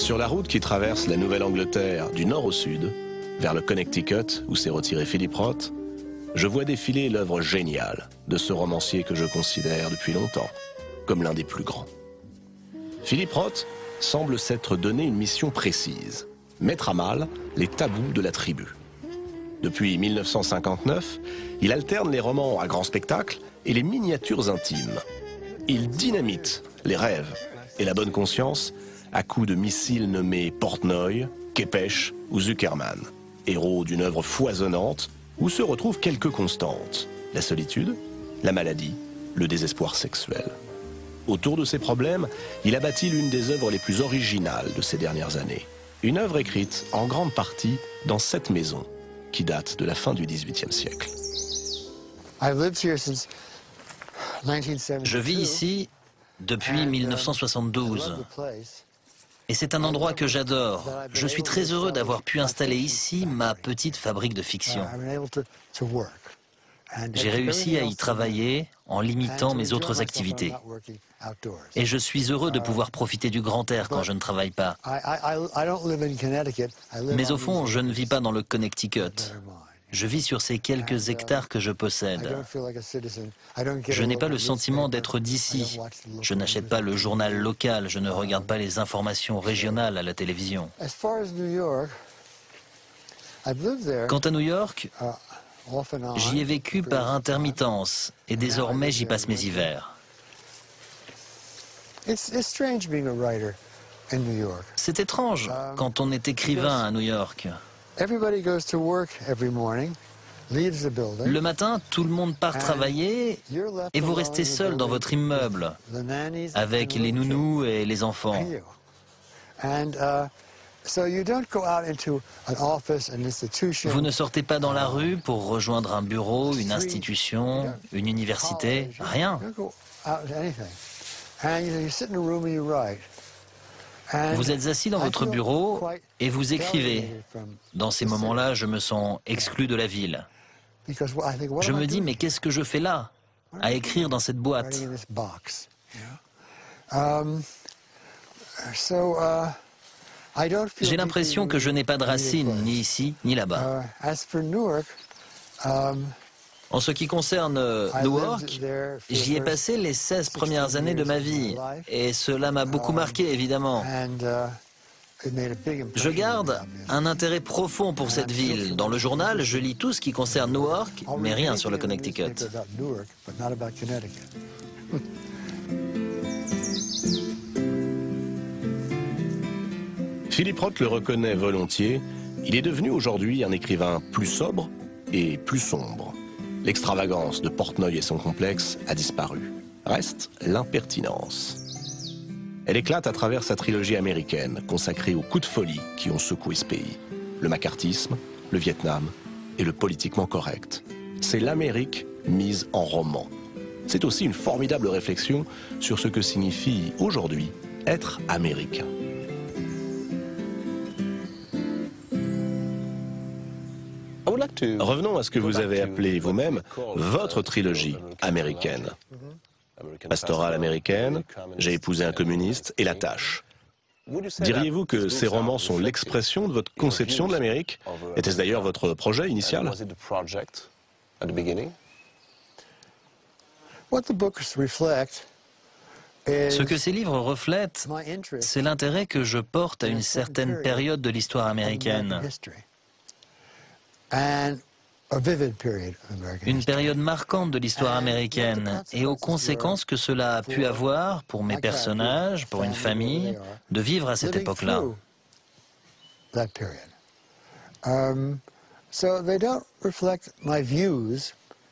Sur la route qui traverse la Nouvelle-Angleterre du nord au sud, vers le Connecticut où s'est retiré Philip Roth, je vois défiler l'œuvre géniale de ce romancier que je considère depuis longtemps comme l'un des plus grands. Philip Roth semble s'être donné une mission précise, mettre à mal les tabous de la tribu. Depuis 1959, il alterne les romans à grand spectacle et les miniatures intimes. Il dynamite les rêves et la bonne conscience à coups de missiles nommés Portnoy, Képes ou Zuckerman, héros d'une œuvre foisonnante où se retrouvent quelques constantes, la solitude, la maladie, le désespoir sexuel. Autour de ces problèmes, il a bâti l'une des œuvres les plus originales de ces dernières années. Une œuvre écrite en grande partie dans cette maison, qui date de la fin du XVIIIe siècle. Je vis ici depuis 1972. Et c'est un endroit que j'adore. Je suis très heureux d'avoir pu installer ici ma petite fabrique de fiction. J'ai réussi à y travailler en limitant mes autres activités. Et je suis heureux de pouvoir profiter du grand air quand je ne travaille pas. Mais au fond, je ne vis pas dans le Connecticut. Je vis sur ces quelques hectares que je possède. Je n'ai pas le sentiment d'être d'ici. Je n'achète pas le journal local, je ne regarde pas les informations régionales à la télévision. Quant à New York, j'y ai vécu par intermittence et désormais j'y passe mes hivers. C'est étrange quand on est écrivain à New York. Le matin, tout le monde part travailler et vous restez seul dans votre immeuble avec les nounous et les enfants. Vous ne sortez pas dans la rue pour rejoindre un bureau, une institution, une université, rien. Vous êtes assis dans votre bureau et vous écrivez. Dans ces moments-là, je me sens exclu de la ville. Je me dis, mais qu'est-ce que je fais là, à écrire dans cette boîte? J'ai l'impression que je n'ai pas de racines, ni ici, ni là-bas. En ce qui concerne Newark, j'y ai passé les 16 premières années de ma vie, et cela m'a beaucoup marqué, évidemment. Je garde un intérêt profond pour cette ville. Dans le journal, je lis tout ce qui concerne Newark, mais rien sur le Connecticut. Philip Roth le reconnaît volontiers, il est devenu aujourd'hui un écrivain plus sobre et plus sombre. L'extravagance de Portnoy et son complexe a disparu. Reste l'impertinence. Elle éclate à travers sa trilogie américaine, consacrée aux coups de folie qui ont secoué ce pays. Le macartisme, le Vietnam et le politiquement correct. C'est l'Amérique mise en roman. C'est aussi une formidable réflexion sur ce que signifie aujourd'hui être américain. Revenons à ce que vous avez appelé vous-même votre trilogie américaine. Pastorale américaine, J'ai épousé un communiste et La Tâche. Diriez-vous que ces romans sont l'expression de votre conception de l'Amérique? Était-ce d'ailleurs votre projet initial? Ce que ces livres reflètent, c'est l'intérêt que je porte à une certaine période de l'histoire américaine. Une période marquante de l'histoire américaine et aux conséquences que cela a pu avoir pour mes personnages, pour une famille, de vivre à cette époque-là.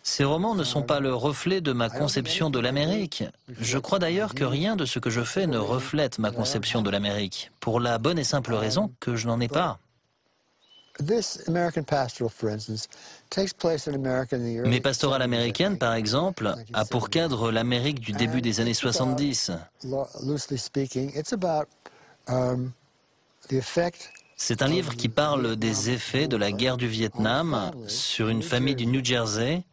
Ces romans ne sont pas le reflet de ma conception de l'Amérique. Je crois d'ailleurs que rien de ce que je fais ne reflète ma conception de l'Amérique, pour la bonne et simple raison que je n'en ai pas. Mes pastorales américaines, par exemple, a pour cadre l'Amérique du début des années 70. C'est un livre qui parle des effets de la guerre du Vietnam sur une famille du New Jersey,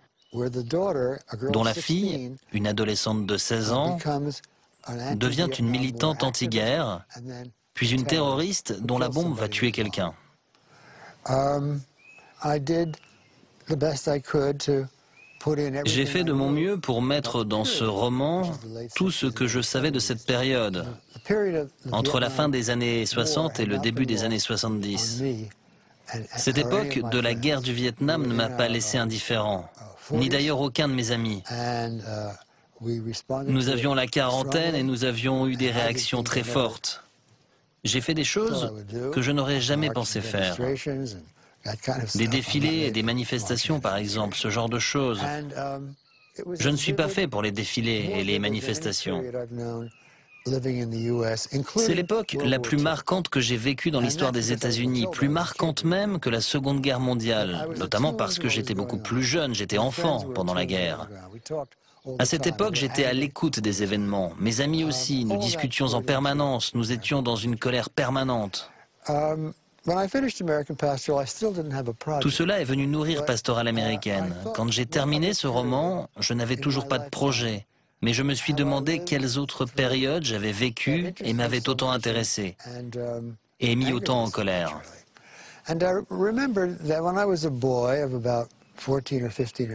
dont la fille, une adolescente de 16 ans, devient une militante anti-guerre puis une terroriste dont la bombe va tuer quelqu'un. J'ai fait de mon mieux pour mettre dans ce roman tout ce que je savais de cette période, entre la fin des années 60 et le début des années 70. Cette époque de la guerre du Vietnam ne m'a pas laissé indifférent, ni d'ailleurs aucun de mes amis. Nous avions la quarantaine et nous avions eu des réactions très fortes. J'ai fait des choses que je n'aurais jamais pensé faire. Des défilés et des manifestations, par exemple, ce genre de choses. Je ne suis pas fait pour les défilés et les manifestations. C'est l'époque la plus marquante que j'ai vécue dans l'histoire des États-Unis, plus marquante même que la Seconde Guerre mondiale, notamment parce que j'étais beaucoup plus jeune, j'étais enfant pendant la guerre. À cette époque, j'étais à l'écoute des événements. Mes amis aussi, nous discutions en permanence, nous étions dans une colère permanente. Tout cela est venu nourrir Pastorale américaine. Quand j'ai terminé ce roman, je n'avais toujours pas de projet. Mais je me suis demandé quelles autres périodes j'avais vécues et m'avaient autant intéressé, et mis autant en colère.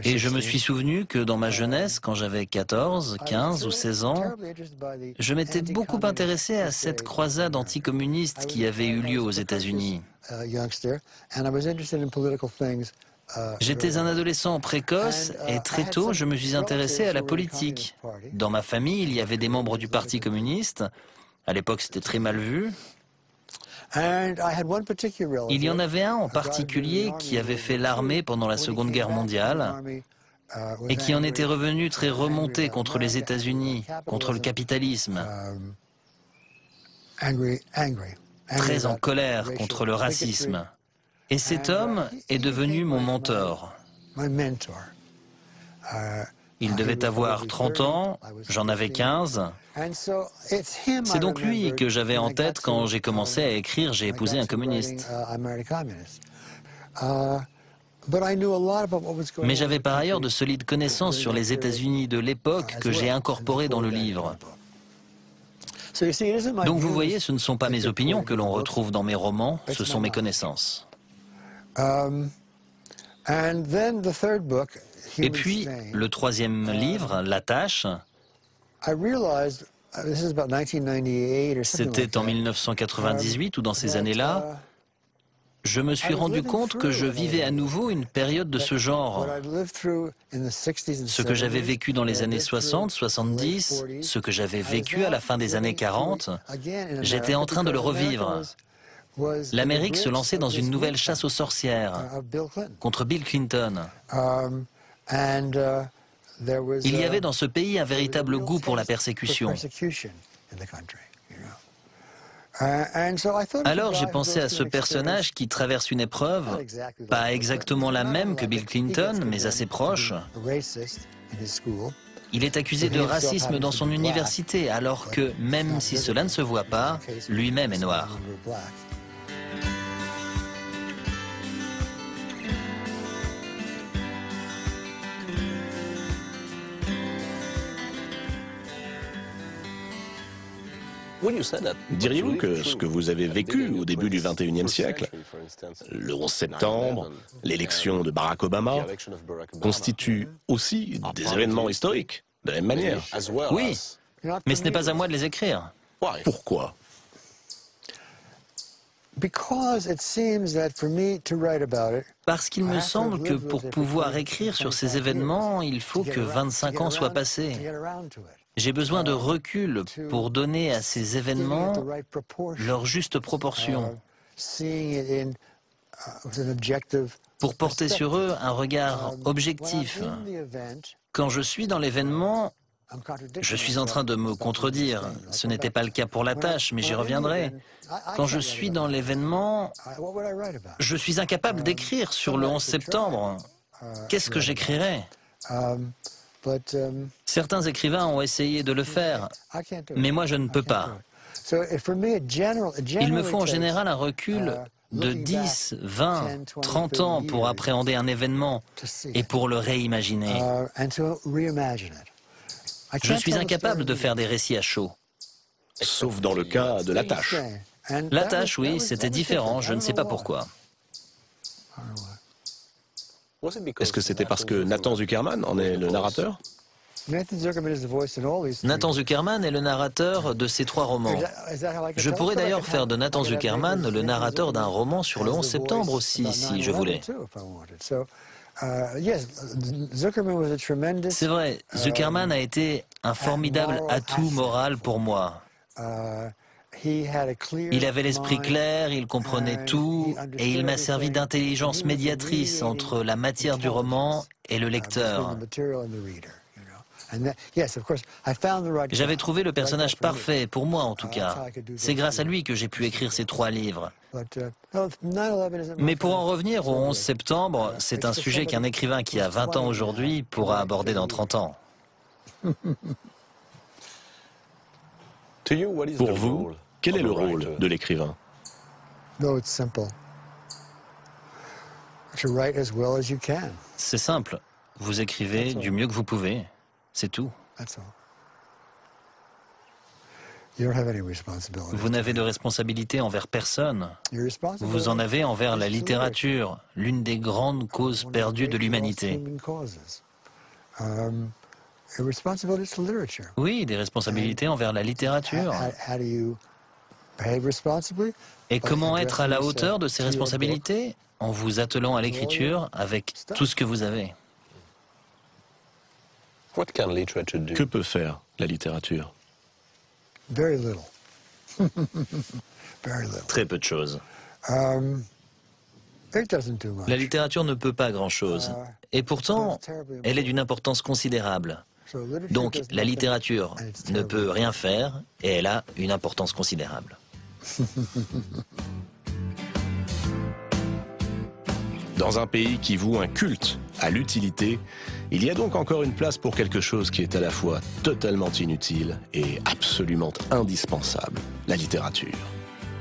Et je me suis souvenu que dans ma jeunesse, quand j'avais 14, 15 ou 16 ans, je m'étais beaucoup intéressé à cette croisade anticommuniste qui avait eu lieu aux États-Unis. J'étais un adolescent précoce et très tôt, je me suis intéressé à la politique. Dans ma famille, il y avait des membres du Parti communiste. À l'époque, c'était très mal vu. Il y en avait un en particulier qui avait fait l'armée pendant la Seconde Guerre mondiale et qui en était revenu très remonté contre les États-Unis, contre le capitalisme, très en colère contre le racisme. Et cet homme est devenu mon mentor. Il devait avoir 30 ans, j'en avais 15. C'est donc lui que j'avais en tête quand j'ai commencé à écrire « J'ai épousé un communiste ». Mais j'avais par ailleurs de solides connaissances sur les États-Unis de l'époque que j'ai incorporées dans le livre. Donc vous voyez, ce ne sont pas mes opinions que l'on retrouve dans mes romans, ce sont mes connaissances. Et puis, le troisième livre, La Tâche, c'était en 1998 ou dans ces années-là, je me suis rendu compte que je vivais à nouveau une période de ce genre. Ce que j'avais vécu dans les années 60, 70, ce que j'avais vécu à la fin des années 40, j'étais en train de le revivre. L'Amérique se lançait dans une nouvelle chasse aux sorcières contre Bill Clinton. Il y avait dans ce pays un véritable goût pour la persécution. Alors j'ai pensé à ce personnage qui traverse une épreuve, pas exactement la même que Bill Clinton, mais assez proche. Il est accusé de racisme dans son université, alors que, même si cela ne se voit pas, lui-même est noir. Diriez-vous que ce que vous avez vécu au début du XXIe siècle, le 11 septembre, l'élection de Barack Obama, constituent aussi des événements historiques, de la même manière? Oui, mais ce n'est pas à moi de les écrire. Pourquoi? Parce qu'il me semble que pour pouvoir écrire sur ces événements, il faut que 25 ans soient passés. J'ai besoin de recul pour donner à ces événements leur juste proportion, pour porter sur eux un regard objectif. Quand je suis dans l'événement, je suis en train de me contredire. Ce n'était pas le cas pour La Tâche, mais j'y reviendrai. Quand je suis dans l'événement, je suis incapable d'écrire sur le 11 septembre. Qu'est-ce que j'écrirais ? Certains écrivains ont essayé de le faire, mais moi je ne peux pas. Il me faut en général un recul de 10, 20, 30 ans pour appréhender un événement et pour le réimaginer. Je suis incapable de faire des récits à chaud. Sauf dans le cas de La Tâche. La tâche, oui, c'était différent, je ne sais pas pourquoi. Est-ce que c'était parce que Nathan Zuckerman en est le narrateur? Nathan Zuckerman est le narrateur de ces 3 romans. Je pourrais d'ailleurs faire de Nathan Zuckerman le narrateur d'un roman sur le 11 septembre aussi, si je voulais. C'est vrai, Zuckerman a été un formidable atout moral pour moi. Il avait l'esprit clair, il comprenait tout, et il m'a servi d'intelligence médiatrice entre la matière du roman et le lecteur. J'avais trouvé le personnage parfait, pour moi en tout cas. C'est grâce à lui que j'ai pu écrire ces 3 livres. Mais pour en revenir au 11 septembre, c'est un sujet qu'un écrivain qui a 20 ans aujourd'hui pourra aborder dans 30 ans. Pour vous, quel est le rôle de l'écrivain? C'est simple, vous écrivez du mieux que vous pouvez, c'est tout. Vous n'avez de responsabilité envers personne. Vous en avez envers la littérature, l'une des grandes causes perdues de l'humanité. Oui, des responsabilités envers la littérature. Et comment être à la hauteur de ces responsabilités? En vous attelant à l'écriture avec tout ce que vous avez. Que peut faire la littérature? Très peu de choses. La littérature ne peut pas grand-chose. Et pourtant, elle est d'une importance considérable. Donc, la littérature ne peut rien faire et elle a une importance considérable. Dans un pays qui voue un culte à l'utilité, il y a donc encore une place pour quelque chose qui est à la fois totalement inutile et absolument indispensable, la littérature.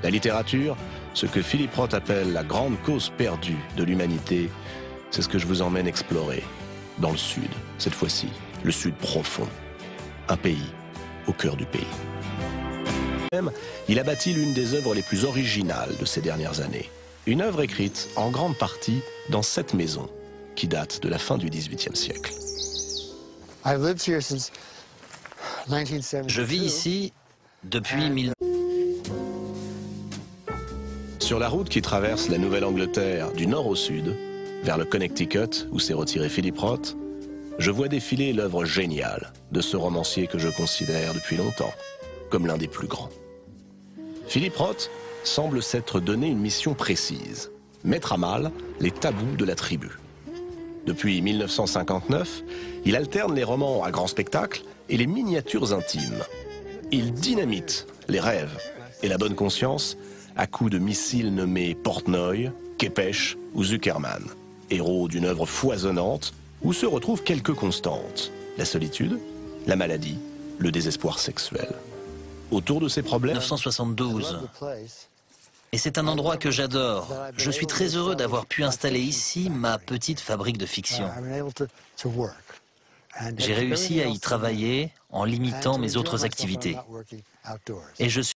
La littérature, ce que Philip Roth appelle la grande cause perdue de l'humanité, c'est ce que je vous emmène explorer, dans le sud, cette fois-ci, le sud profond, un pays au cœur du pays. Il a bâti l'une des œuvres les plus originales de ces dernières années. Une œuvre écrite en grande partie dans cette maison qui date de la fin du XVIIIe siècle. Je vis ici depuis 1000. Sur la route qui traverse la Nouvelle-Angleterre du nord au sud, vers le Connecticut où s'est retiré Philip Roth, je vois défiler l'œuvre géniale de ce romancier que je considère depuis longtemps comme l'un des plus grands. Philip Roth semble s'être donné une mission précise, mettre à mal les tabous de la tribu. Depuis 1959, il alterne les romans à grand spectacle et les miniatures intimes. Il dynamite les rêves et la bonne conscience à coups de missiles nommés Portnoy, Kepech ou Zuckerman, héros d'une œuvre foisonnante où se retrouvent quelques constantes, la solitude, la maladie, le désespoir sexuel. Autour de ces problèmes... 1972. Et c'est un endroit que j'adore. Je suis très heureux d'avoir pu installer ici ma petite fabrique de fiction. J'ai réussi à y travailler en limitant mes autres activités. Et je suis